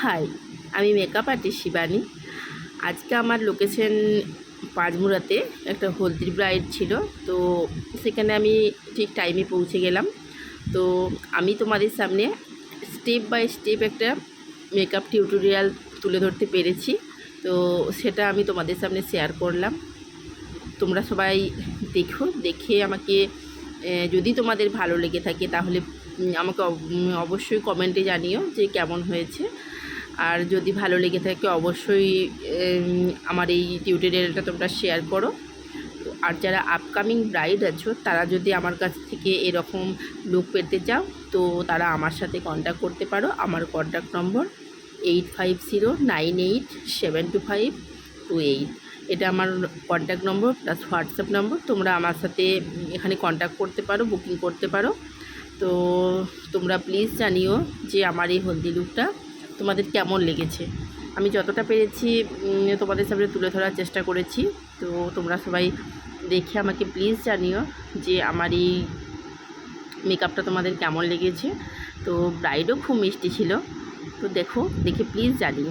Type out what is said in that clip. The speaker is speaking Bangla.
হাই, আমি মেকআপ আর্টিস্ট শিবানী। আজকে আমার লোকেশন পাঁচমুড়াতে একটা হলদির ব্রাইড ছিল, তো সেখানে আমি ঠিক টাইমে পৌঁছে গেলাম। তো আমি তোমাদের সামনে স্টেপ বাই স্টেপ একটা মেকআপ টিউটোরিয়াল তুলে ধরতে পেরেছি, তো সেটা আমি তোমাদের সামনে শেয়ার করলাম। তোমরা সবাই দেখো, দেখে আমাকে যদি তোমাদের ভালো লেগে থাকে তাহলে আমাকে অবশ্যই কমেন্টে জানিও যে কেমন হয়েছে। আর যদি ভালো লেগে থাকে অবশ্যই আমার এই টিউটোরিয়ালটা তোমরা শেয়ার করো। আর যারা আপকামিং ব্রাইড আছো তারা যদি আমার কাছ থেকে এরকম লুক পেতে চাও তো তারা আমার সাথে কন্ট্যাক্ট করতে পারো। আমার কন্ট্যাক্ট নম্বর 8509872528। এটা আমার কন্ট্যাক্ট নম্বর প্লাস হোয়াটসঅ্যাপ নম্বর। তোমরা আমার সাথে এখানে কন্ট্যাক্ট করতে পারো, বুকিং করতে পারো। তো তোমরা প্লিজ জানিও যে আমার এই হলদি লুকটা তোমাদের কেমন লেগেছে। আমি যতটা পেরেছি তোমাদের সামনে তুলে ধরার চেষ্টা করেছি। তো তোমরা সবাই দেখে আমাকে প্লিজ জানিও যে আমার এই মেকআপটা তোমাদের কেমন লেগেছে। তো ব্রাইডও খুব মিষ্টি ছিল, তো দেখে প্লিজ জানিও।